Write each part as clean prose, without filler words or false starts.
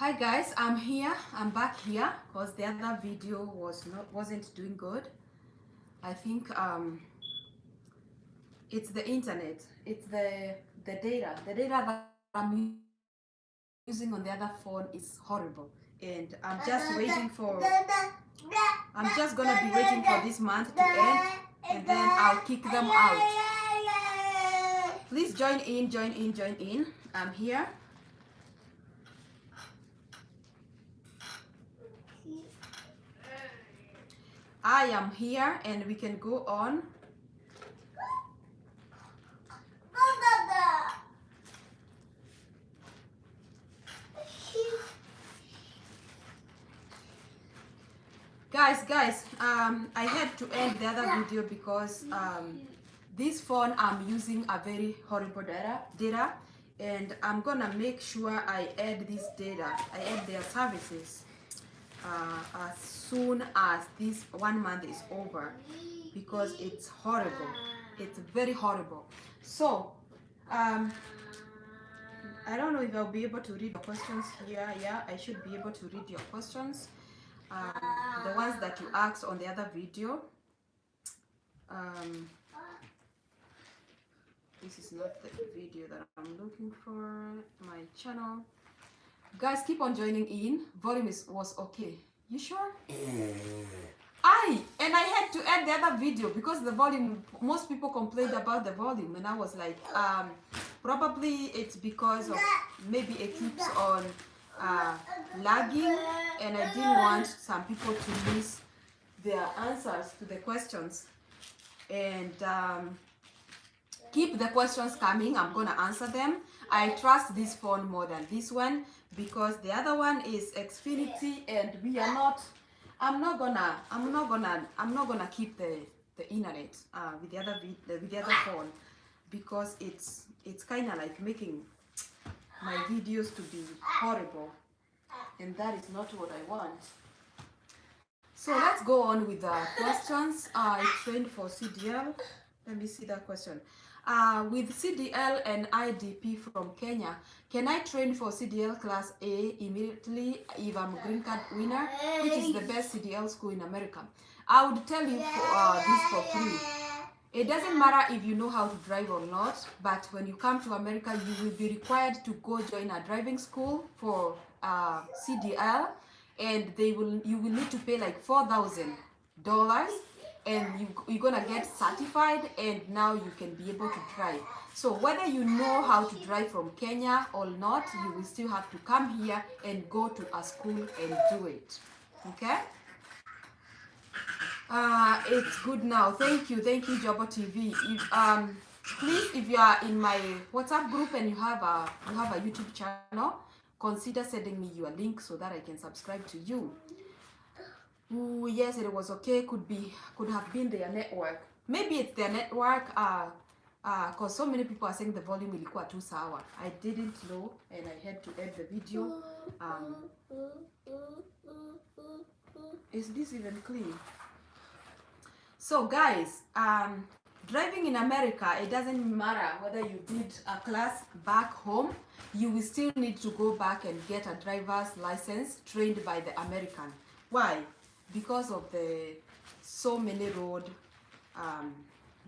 Hi guys, I'm here. I'm back here because the other video wasn't doing good. I think it's the internet. It's the data. The data that I'm using on the other phone is horrible, and I'm just gonna be waiting for this month to end, and then I'll kick them out. Please join in, join in, join in. I'm here. I am here, and we can go on. Guys, I had to end the other video because this phone I'm using a very horrible data, and I'm gonna make sure I add this data. I add their services as soon as this 1 month is over, because it's horrible. It's very horrible. So I don't know if I'll be able to read your questions here. Yeah, I should be able to read your questions. The ones that you asked on the other video. Um, this is not the video that I'm looking for. My channel. Guys, keep on joining in. Volume was okay. You sure? And I had to add the other video because the volume, most people complained about the volume, and I was like, probably it's because of maybe it keeps on lagging, and I didn't want some people to miss their answers to the questions. And keep the questions coming. I'm gonna answer them. I trust this phone more than this one because the other one is Xfinity, and we are not. I'm not gonna keep the internet with the other phone, because it's kind of like making my videos to be horrible, and that is not what I want. So let's go on with the questions. I trained for CDL. Let me see that question. With CDL and IDP from Kenya, can I train for CDL Class A immediately if I'm a green card winner? Which is the best CDL school in America? I would tell you this for free. It doesn't matter if you know how to drive or not, but when you come to America, you will be required to go join a driving school for CDL, and you will need to pay like $4,000, and you're gonna get certified, and now you can be able to drive. So whether you know how to drive from Kenya or not, you will still have to come here and go to a school and do it. Okay? It's good now. Thank you, Jobo TV. Please, if you are in my WhatsApp group and you have a YouTube channel, consider sending me your link so that I can subscribe to you. Ooh, yes, it was okay. Could have been their network. Maybe it's their network. Cause so many people are saying the volume ilikuwa too sour. I didn't know, and I had to add the video. Is this even clean? So guys, driving in America, it doesn't matter whether you did a class back home, you will still need to go back and get a driver's license trained by the American. Why? Because of the so many road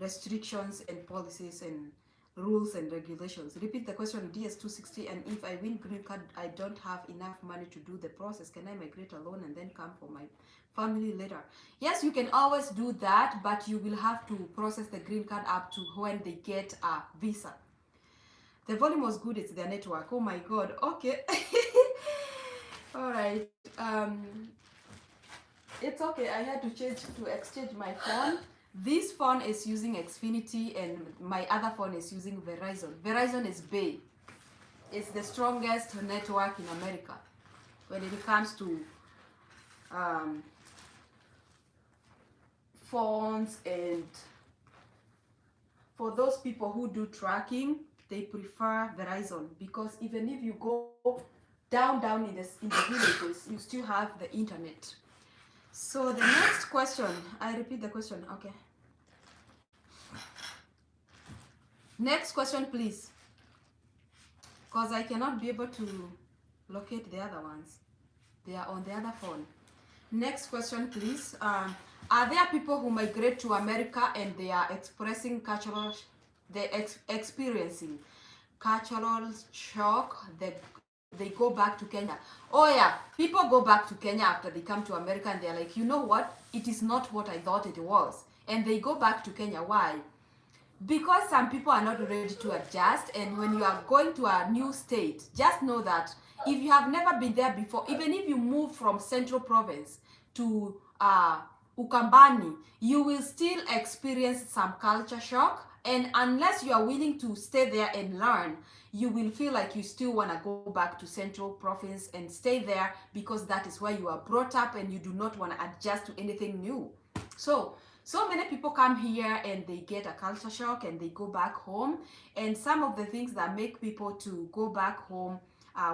restrictions and policies and rules and regulations. Repeat the question, DS260, and if I win green card, I don't have enough money to do the process. Can I migrate alone and then come for my family later? Yes, you can always do that, but you will have to process the green card up to when they get a visa. The volume was good, it's their network. Oh my god, okay. All right. It's okay, I had to exchange my phone. This phone is using Xfinity, and my other phone is using Verizon. Verizon is Bay. It's the strongest network in America when it comes to phones, and for those people who do tracking, they prefer Verizon, because even if you go down in the villages, you still have the internet. So the next question, I repeat the question, okay. Next question, please, because I cannot be able to Locate the other ones. They are on the other phone. Next question, please. Are there people who migrate to America and they are expressing cultural, experiencing cultural shock? They go back to Kenya. Oh yeah, people go back to Kenya after they come to America and they're like, you know what? It is not what I thought it was. And they go back to Kenya. Why? Because some people are not ready to adjust, and when you are going to a new state, just know that if you have never been there before, even if you move from Central Province to Ukambani, you will still experience some culture shock, and unless you are willing to stay there and learn, you will feel like you still want to go back to Central Province and stay there because that is where you are brought up and you do not want to adjust to anything new. So many people come here and they get a culture shock and they go back home. And some of the things that make people to go back home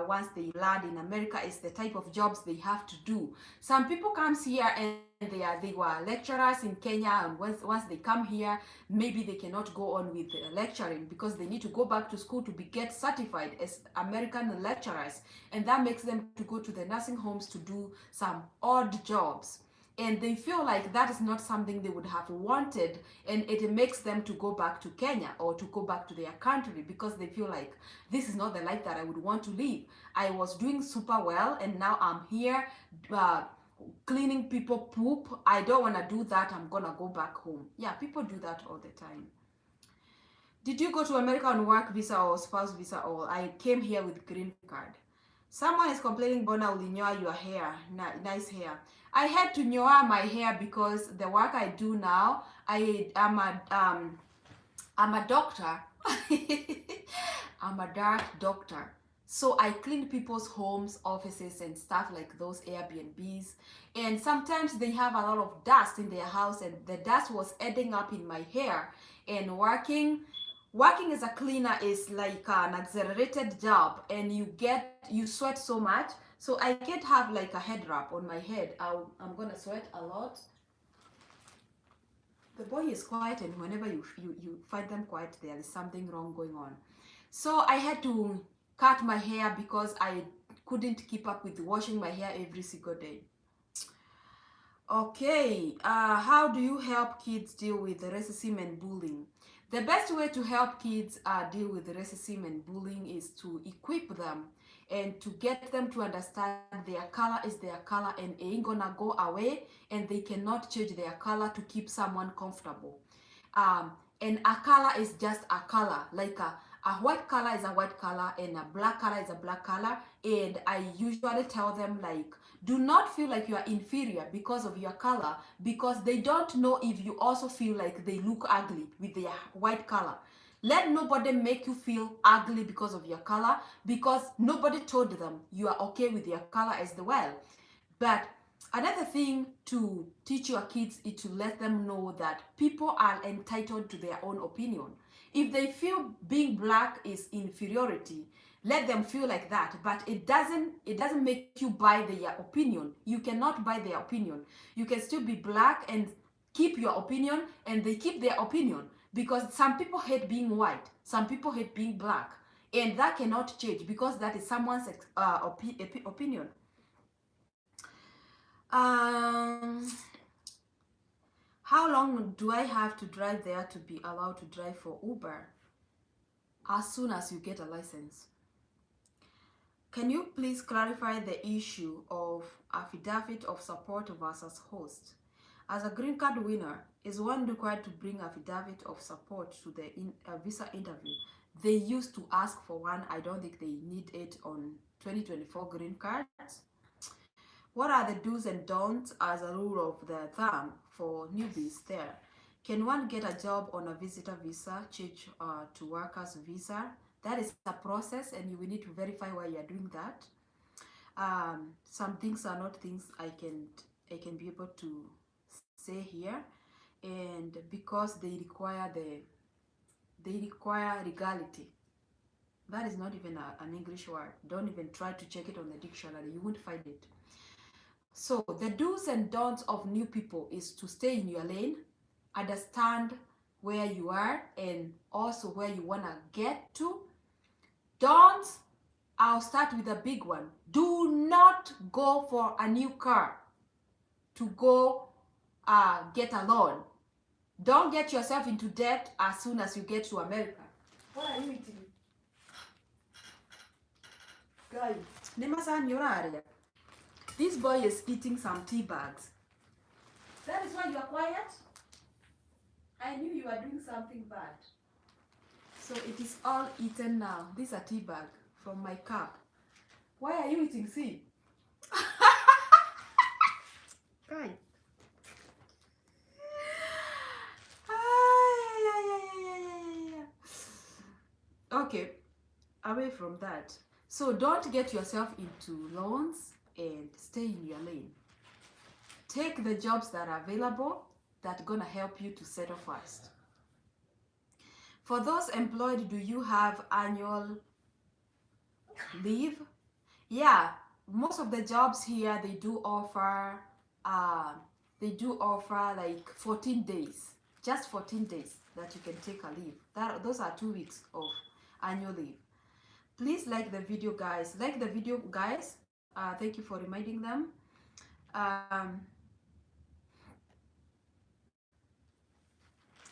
once they land in America is the type of jobs they have to do. Some people comes here and they were lecturers in Kenya, and once they come here, maybe they cannot go on with lecturing because they need to go back to school to get certified as American lecturers, and that makes them to go to the nursing homes to do some odd jobs, and they feel like that is not something they would have wanted, and it makes them to go back to Kenya or to go back to their country because they feel like this is not the life that I would want to live. I was doing super well and now I'm here cleaning people poop. I don't want to do that. I'm gonna go back home. Yeah, people do that all the time. Did you go to America on work visa or spouse visa, or I came here with green card? Someone is complaining, Bona ulinyoa your hair. Nice hair. I had to nyoa my hair because the work I do now, I'm a doctor. I'm a dark doctor. So I clean people's homes, offices, and stuff like those Airbnbs. And sometimes they have a lot of dust in their house, and the dust was ending up in my hair. And working as a cleaner is like an accelerated job, and you sweat so much. So I can't have like a head wrap on my head. I'm gonna sweat a lot. The boy is quiet, and whenever you find them quiet, there is something wrong going on. So I had to cut my hair because I couldn't keep up with washing my hair every single day. Okay, how do you help kids deal with racism and bullying? The best way to help kids deal with racism and bullying is to equip them and to get them to understand their color is their color and it ain't gonna go away, and they cannot change their color to keep someone comfortable. And a color is just a color, like a white color is a white color and a black color is a black color. And I usually tell them, like, do not feel like you are inferior because of your color, because they don't know if you also feel like they look ugly with their white color. Let nobody make you feel ugly because of your color, because nobody told them you are okay with your color as well. But another thing to teach your kids is to let them know that people are entitled to their own opinion. If they feel being black is inferiority, let them feel like that, but it doesn't make you buy their opinion. You cannot buy their opinion. You can still be black and keep your opinion, and they keep their opinion, because some people hate being white, some people hate being black, and that cannot change because that is someone's opinion. How long do I have to drive there to be allowed to drive for Uber? As soon as you get a license. Can you please clarify the issue of affidavit of support versus host? As a green card winner, is one required to bring affidavit of support to the visa interview? They used to ask for one. I don't think they need it on 2024 green cards. What are the do's and don'ts as a rule of the thumb for newbies there? Can one get a job on a visitor visa, change to workers visa? That is a process, and you will need to verify why you are doing that. Some things are not things I can be able to say here, and because they require legality. That is not even an English word. Don't even try to check it on the dictionary. You won't find it. So the do's and don'ts of new people is to stay in your lane, understand where you are and also where you want to get to. Don't I'll start with a big one. Do not go for a new car to go get a loan. Don't get yourself into debt as soon as you get to America. What are you eating? Guy, this boy is eating some tea bags. That is why you are quiet? I knew you were doing something bad. So it is all eaten now. This is a tea bag from my cup. Why are you eating? See? Guy. Okay, away from that. So don't get yourself into loans and stay in your lane. Take the jobs that are available that are gonna help you to settle fast. For those employed, do you have annual leave? Yeah, most of the jobs here, they do offer like 14 days, just 14 days that you can take a leave. Those are 2 weeks of annual leave. Please like the video, guys. Like the video, guys. Thank you for reminding them.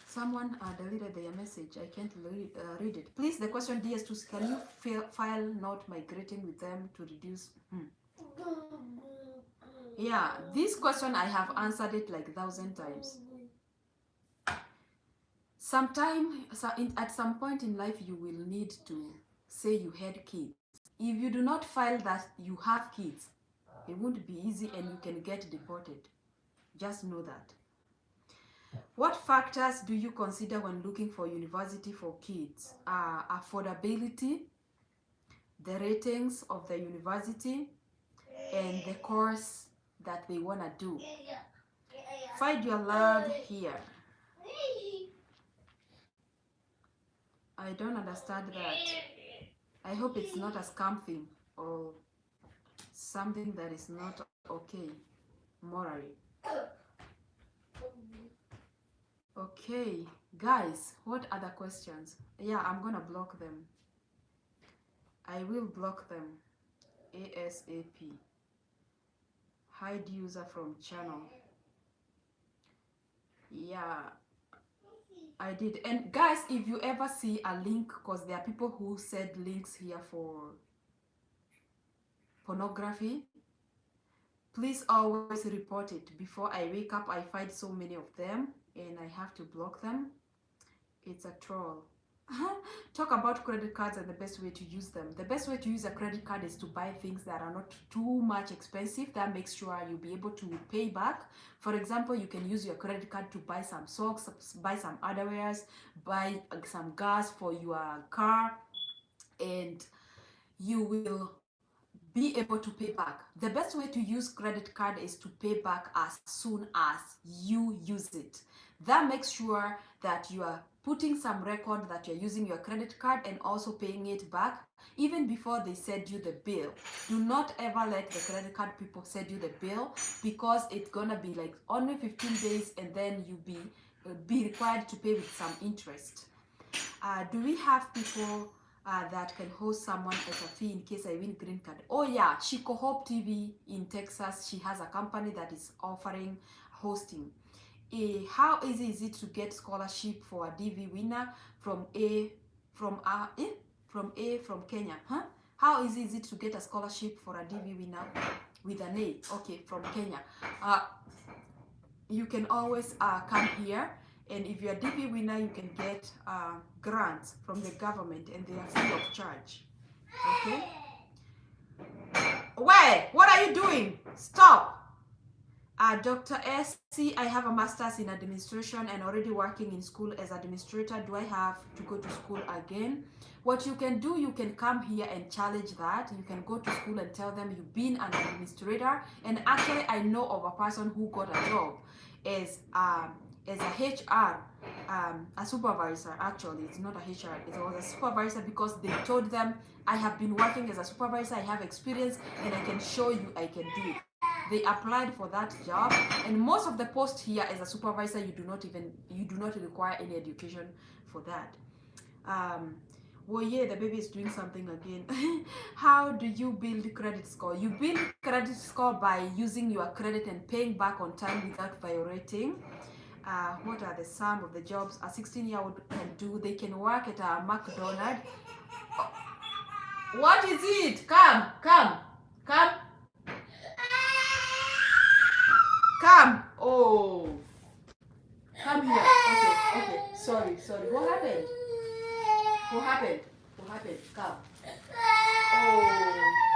Someone deleted their message. I can't read it. Please, the question DS2, can you file not migrating with them to reduce? Yeah, this question I have answered it like 1,000 times. At some point in life, you will need to say you had kids. If you do not file that you have kids, it won't be easy and you can get deported. Just know that. What factors do you consider when looking for university for kids? Affordability, the ratings of the university, and the course that they want to do. Find your love here. I don't understand that. I hope it's not a scam thing or something that is not okay morally. Okay, guys, what other questions? Yeah, I'm gonna block them. I will block them ASAP. Hide user from channel. Yeah, I did. And guys, if you ever see a link, because there are people who said links here for pornography, please always report it. Before I wake up, I find so many of them and I have to block them. It's a troll. Talk about credit cards and the best way to use them. The best way to use a credit card is to buy things that are not too much expensive. That makes sure you'll be able to pay back. For example, you can use your credit card to buy some socks, buy some underwears, buy some gas for your car, and you will be able to pay back. The best way to use credit card is to pay back as soon as you use it. That makes sure that you are putting some record that you're using your credit card and also paying it back even before they send you the bill. Do not ever let the credit card people send you the bill, because it's gonna be like only 15 days and then you be required to pay with some interest. Do we have people that can host someone at a fee in case I win green card? Oh yeah, Chico Hope TV in Texas, she has a company that is offering hosting. How easy is it to get scholarship for a DV winner from Kenya? Huh? How easy is it to get a scholarship for a DV winner with an A? Okay, from Kenya. You can always come here, and if you're a DV winner, you can get grants from the government, and they are free of charge. Okay? Wait, what are you doing? Stop! Dr. SC, I have a master's in administration and already working in school as administrator. Do I have to go to school again? What you can do, you can come here and challenge that. You can go to school and tell them you've been an administrator. And actually, I know of a person who got a job as a HR, a supervisor. Actually, it's not a HR, it was a supervisor, because they told them, I have been working as a supervisor, I have experience, and I can show you I can do it. They applied for that job, and most of the posts here as a supervisor, you do not require any education for that. Oh yeah, the baby is doing something again. How do you build credit score? You build credit score by using your credit and paying back on time without violating. What are the some of the jobs a 16-year-old can do? They can work at a McDonald's. What is it? Come, come, come, come. Oh, come here. Okay, okay. Sorry, sorry. What happened? What happened? What happened? Come. Oh,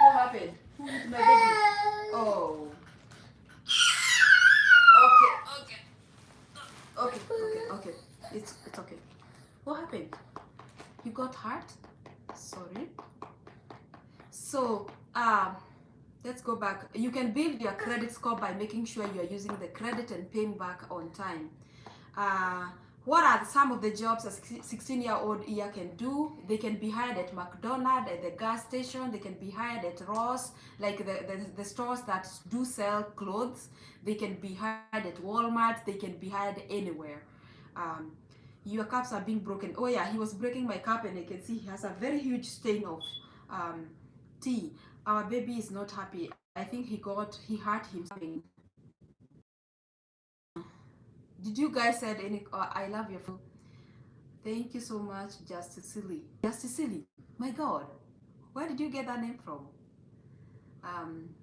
what happened? Who hit my baby? Oh. Okay, okay, okay, okay, okay. It's okay. What happened? You got hurt? Sorry. So, let's go back. You can build your credit score by making sure you are using the credit and paying back on time. Uh, what are some of the jobs a 16-year-old here can do? They can be hired at McDonald's, at the gas station. They can be hired at Ross, like the stores that do sell clothes. They can be hired at Walmart. They can be hired anywhere. Um, your cups are being broken. Oh yeah, he was breaking my cup, and I can see he has a very huge stain of um, tea. Our baby is not happy. I think he hurt himself. Did you guys said any? I love your food. Thank you so much, Justice Silly. Justice Silly. My God, where did you get that name from? Um,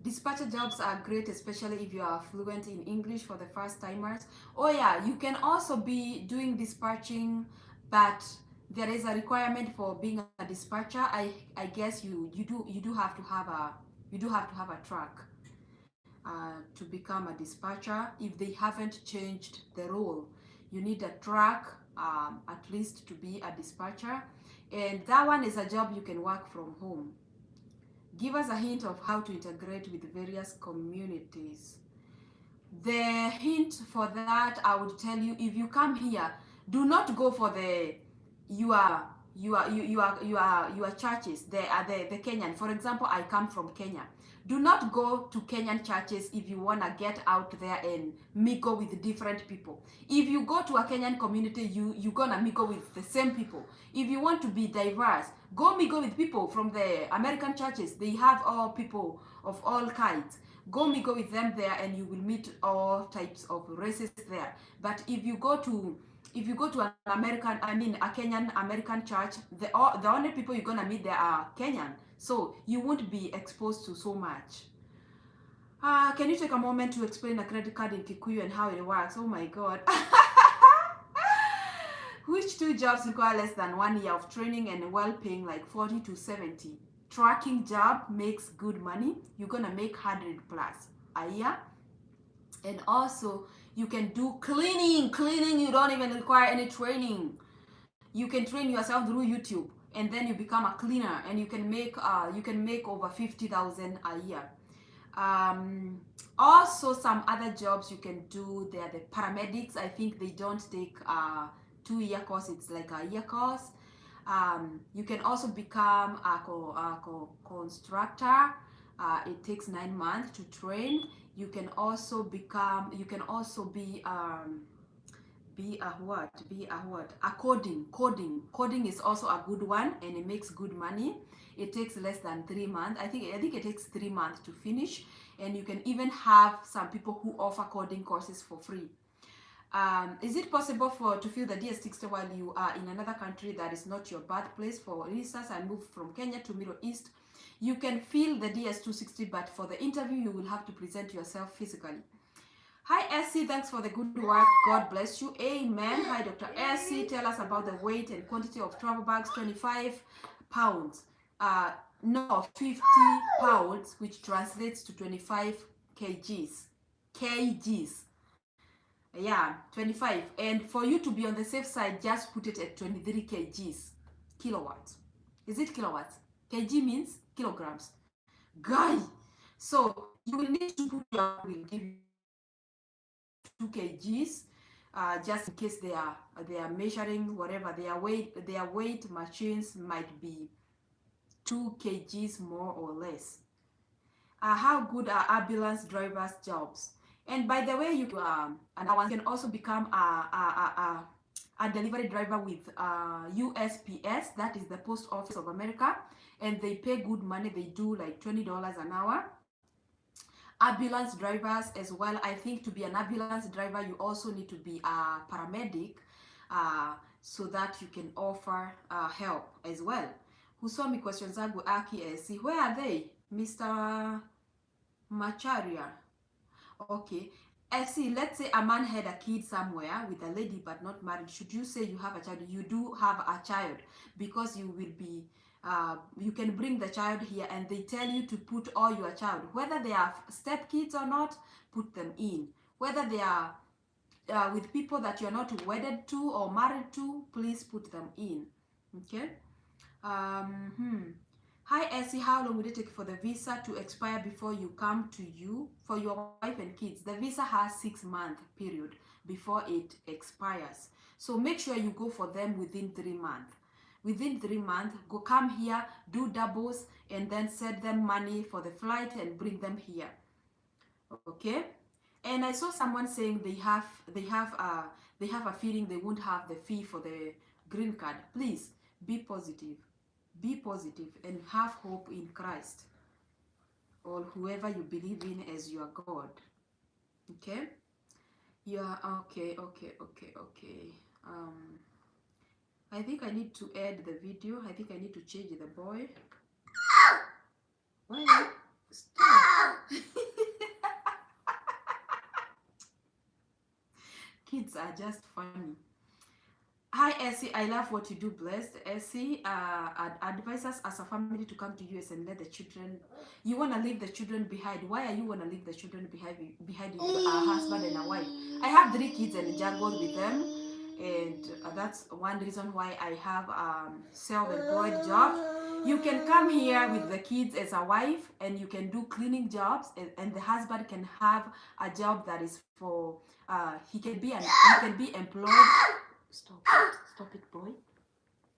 Dispatcher jobs are great, especially if you are fluent in English for the first timers. Oh yeah, you can also be doing dispatching, but there is a requirement for being a dispatcher. I guess you do have to have a truck to become a dispatcher. If they haven't changed the rule, you need a truck at least to be a dispatcher, and that one is a job you can work from home. Give us a hint of how to integrate with various communities. The hint for that, I would tell you, if you come here, do not go for the your churches. They are the Kenyan. For example, I come from Kenya. Do not go to Kenyan churches if you want to get out there and mingle with different people. If you go to a Kenyan community, you're gonna mingle with the same people. If you want to be diverse, go mingle with people from the American churches. They have all people of all kinds. Go mingle with them there, and you will meet all types of races there. But if you go to an American, a Kenyan American church, the only people you're gonna meet there are Kenyan, so you won't be exposed to so much. Can you take a moment to explain a credit card in Kikuyu and how it works? Oh my God. Which two jobs require less than 1 year of training and well paying, like 40 to 70? Tracking job makes good money. You're gonna make 100 plus a year. And also you can do cleaning. You don't even require any training. You can train yourself through YouTube, and then you become a cleaner, and you can make over 50,000 a year. Also some other jobs you can do. They are the paramedics. I think they don't take 2-year course, it's like a year course. You can also become a constructor. It takes 9 months to train. You can also be a coding is also a good one, and it makes good money. It takes less than 3 months. I think it takes 3 months to finish, and you can even have some people who offer coding courses for free. Is it possible to fill the DS60 while you are in another country that is not your birthplace? For instance, I moved from Kenya to Middle East. You can fill the DS260, but for the interview, you will have to present yourself physically. Hi, Essie. Thanks for the good work. God bless you. Amen. Hi, Dr. Essie. Tell us about the weight and quantity of travel bags. 25 pounds. No, 50 pounds, which translates to 25 kgs. Yeah, 25. And for you to be on the safe side, just put it at 23 kgs. Kilowatts. Is it kilowatts? Kg means kilograms. Guy. So you will need to put will give you 2 kgs, just in case they are measuring whatever their weight machines might be 2 kgs more or less. How good are ambulance drivers' jobs? And by the way, you can also become a delivery driver with USPS, that is the Post Office of America, and they pay good money. They do like $20 an hour. Ambulance drivers as well. I think to be an ambulance driver, you also need to be a paramedic, so that you can offer help as well. Husomi questions zangu aki esi. Where are they, Mr. Macharia? Okay. See, let's say a man had a kid somewhere with a lady but not married. Should you say you have a child? You do have a child, because you will be, you can bring the child here and they tell you to put all your child, whether they are step kids or not, put them in. Whether they are with people that you're not wedded to or married to, please put them in. Okay. Hi Essie, how long will it take for the visa to expire before you come to you for your wife and kids? The visa has 6 month period before it expires. So make sure you go for them within 3 months. Within 3 months, go come here, do doubles, and then send them money for the flight and bring them here. Okay? And I saw someone saying they have a feeling they won't have the fee for the green card. Please be positive. Be positive and have hope in Christ or whoever you believe in as your God. Okay? Yeah, okay. I think I need to add the video. I think I need to change the boy. Why? Stop. Kids are just funny. Hi Essie, I love what you do, blessed. Essie, advise us as a family to come to US and let the children, you want to leave the children behind. Why are you want to leave the children behind a husband and a wife? I have 3 kids and juggle with them, and that's one reason why I have self-employed job. You can come here with the kids as a wife and you can do cleaning jobs, and the husband can have a job that is for, he can be employed. Stop it, boy.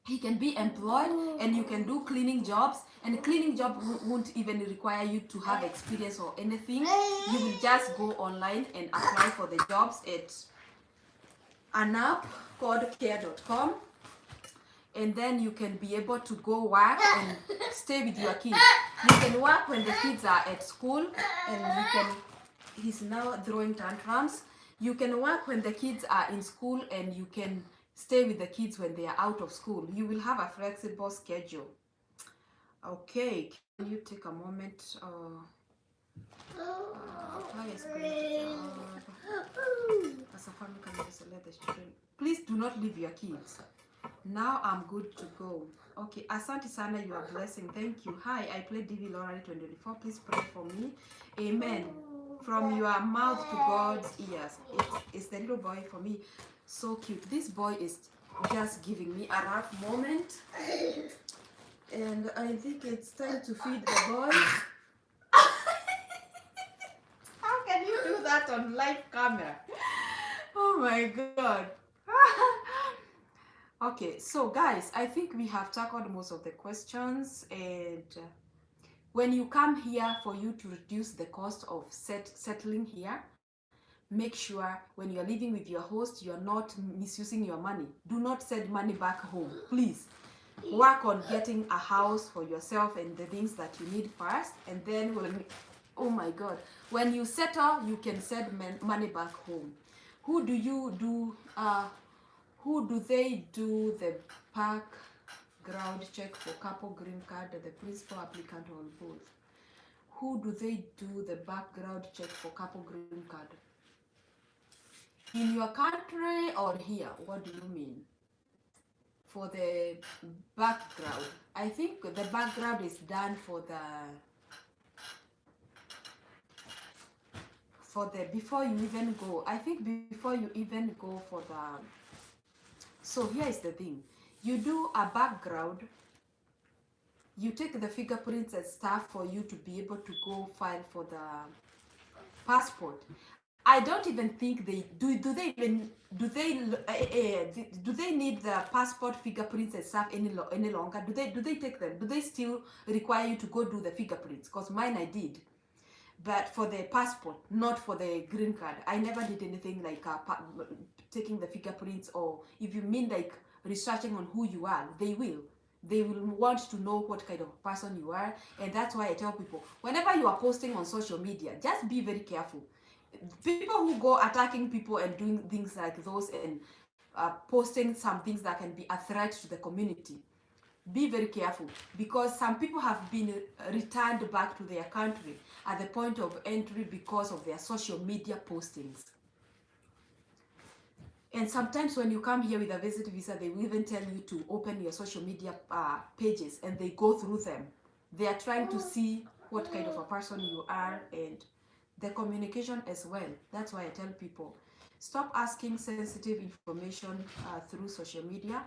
He can be employed and you can do cleaning jobs, and cleaning job won't even require you to have experience or anything. You will just go online and apply for the jobs at an app called care.com, and then you can be able to go work and stay with your kids. You can work when the kids are at school, and you can, he's now throwing tantrums. You can work when the kids are in school, and you can stay with the kids when they are out of school. You will have a flexible schedule. Okay, can you take a moment? As a family, can you just let the children? Please do not leave your kids. Now I'm good to go. Okay, Asante Sana, you are blessing. Thank you. Hi, I play DV Lorari 24. Please pray for me. Amen. From your mouth to God's ears. It's the little boy for me. So cute. This boy is just giving me a rough moment. And I think it's time to feed the boy. How can you do that on live camera? Oh my God. Okay, so guys, I think we have tackled most of the questions, and when you come here, for you to reduce the cost of settling here, make sure when you're living with your host, you're not misusing your money. Do not send money back home, please. Work on getting a house for yourself and the things that you need first, and then when, oh my God, when you settle, you can send money back home. Who do they do the background check for couple green card, the principal applicant, or both? Who do they do the background check for couple green card? In your country or here? What do you mean? For the background, I think the background is done for the before you even go. I think before you even go for the, so here is the thing. You do a background, you take the fingerprints and stuff for you to be able to go file for the passport. I don't even think they do. Do they need the passport fingerprints and stuff any longer? Do they take them? Do they still require you to go do the fingerprints? Because mine I did. but for the passport, not for the green card. I never did anything like taking the fingerprints, or if you mean like researching on who you are, they will want to know what kind of person you are. And that's why I tell people, whenever you are posting on social media, just be very careful. People who go attacking people and doing things like those, and posting some things that can be a threat to the community, be very careful, because some people have been returned back to their country at the point of entry because of their social media postings. And sometimes when you come here with a visit visa, they will even tell you to open your social media pages, and they go through them. They are trying to see what kind of a person you are, and the communication as well. That's why I tell people, stop asking sensitive information through social media.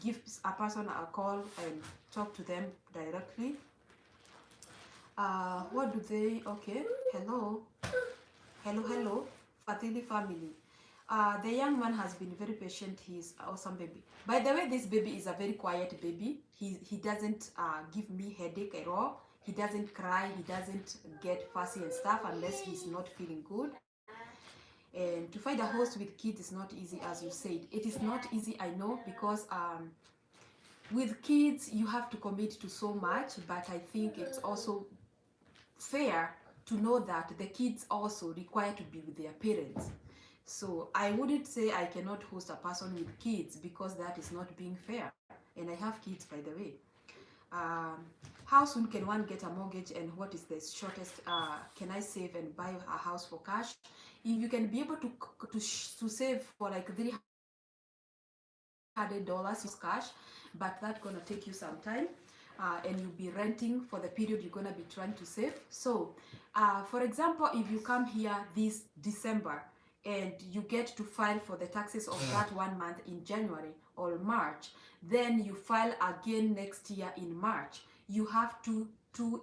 Give a person a call and talk to them directly. What do they, okay, hello, Fatili family. The young man has been very patient. He's awesome baby. By the way, this baby is a very quiet baby. He doesn't give me headache at all. He doesn't cry. He doesn't get fussy and stuff unless he's not feeling good. And to find a host with kids is not easy, as you said. It is not easy, I know, because with kids you have to commit to so much, but I think it's also fair to know that the kids also require to be with their parents. So I wouldn't say I cannot host a person with kids, because that is not being fair. And I have kids, by the way. How soon can one get a mortgage, and what is the shortest can I save and buy a house for cash? If you can be able to save for like $300 is cash, but that's gonna take you some time, and you'll be renting for the period you're gonna be trying to save. So for example, if you come here this December and you get to file for the taxes of that 1 month in January or March, then you file again next year in March, you have two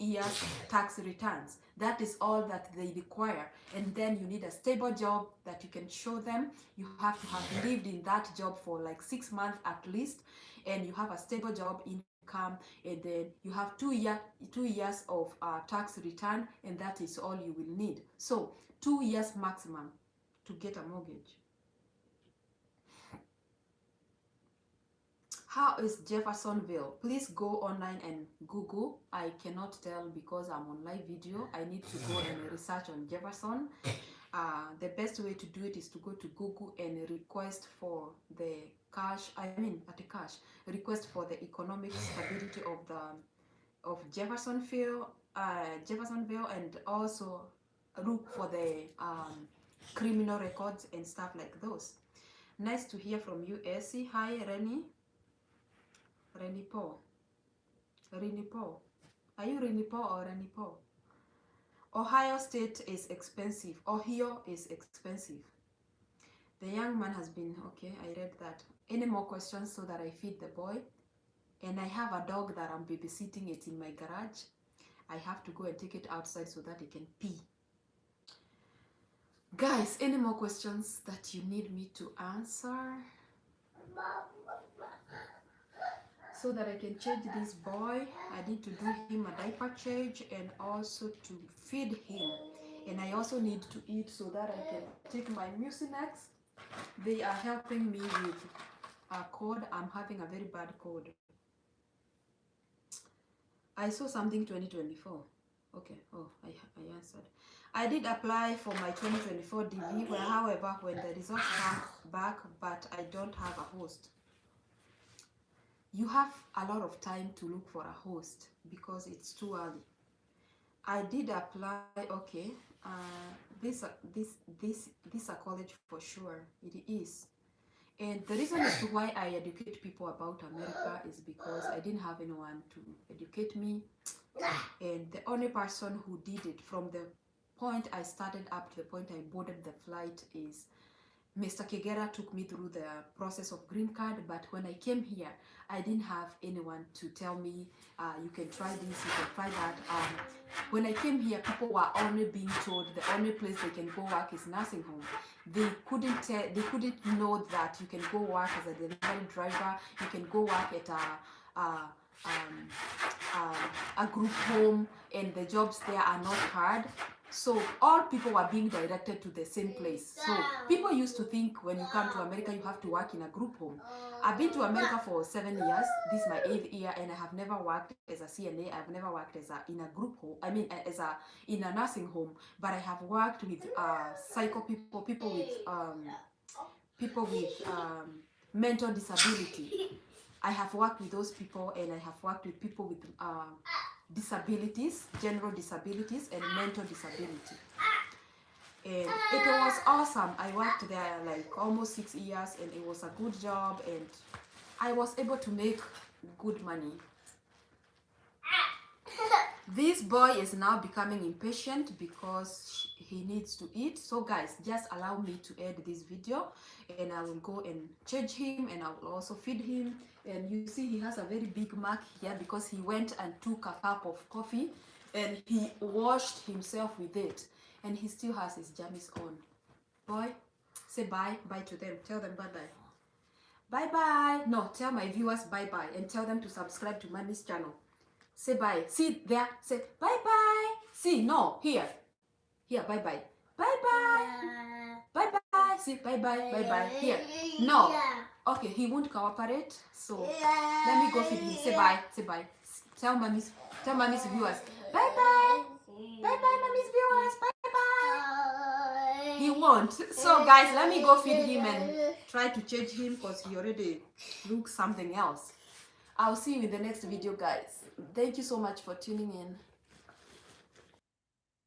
years tax returns. That is all that they require. And then you need a stable job that you can show them. You have to have lived in that job for like 6 months at least, and you have a stable job income, and then you have 2 years of tax return, and that is all you will need. So 2 years maximum to get a mortgage. How is Jeffersonville? Please go online and Google. I cannot tell because I'm on live video. I need to go and research on Jefferson. The best way to do it is to go to Google and request for the request for the economic stability of Jeffersonville, and also look for the criminal records and stuff like those. Nice to hear from you, Essie. Hi, Rennie Paul. Are you Rennie Paul or Rennie Paul? Ohio State is expensive. Ohio is expensive. The young man has been, okay, I read that. Any more questions so that I feed the boy? And I have a dog that I'm babysitting. It in my garage. I have to go and take it outside so that it can pee. Guys, any more questions that you need me to answer? So that I can change this boy, I need to do him a diaper change and also to feed him. And I also need to eat so that I can take my Mucinex. They are helping me with a cold. I'm having a very bad cold. I saw something 2024. Okay, oh, I answered. I did apply for my 2024 DV, where, however, when the results come back, but I don't have a host. You have a lot of time to look for a host because it's too early. I did apply. Okay, this a college for sure. It is, and the reason as to why I educate people about America is because I didn't have anyone to educate me, and the only person who did it from the point I started up to the point I boarded the flight is Mr. Kigera. Took me through the process of green card, but when I came here, I didn't have anyone to tell me, you can try this, you can try that. When I came here, people were only being told the only place they can go work is nursing home. They couldn't know that you can go work as a delivery driver, you can go work at a group home, and the jobs there are not hard. So all people were being directed to the same place. So people used to think when you come to America, you have to work in a group home. I've been to America for 7 years. This is my 8th year, and I have never worked as a CNA. I've never worked as in a group home. I mean, in a nursing home. But I have worked with psycho people, people with mental disability. I have worked with those people, and I have worked with people with disabilities, general disabilities, and mental disability. And it was awesome. I worked there like almost 6 years, and it was a good job, and I was able to make good money. This boy is now becoming impatient because he needs to eat. So guys, just allow me to end this video, and I will go and change him, and I will also feed him. And you see he has a very big mark here because he went and took a cup of coffee and he washed himself with it, and he still has his jammies on. Boy, say bye to them. Tell them bye bye. No, tell my viewers bye and tell them to subscribe to Mommy's channel. Say bye. See there. Say bye bye. See, no, here. Here, bye bye. Bye bye. Bye bye. See, bye bye. Here. No. Okay, he won't cooperate. So let me go feed him. Say bye. Tell mommy's viewers. Bye bye. Bye bye, mommy's viewers. Bye bye. He won't. So guys, let me go feed him and try to change him because he already looks something else. I'll see you in the next video, guys. Thank you so much for tuning in.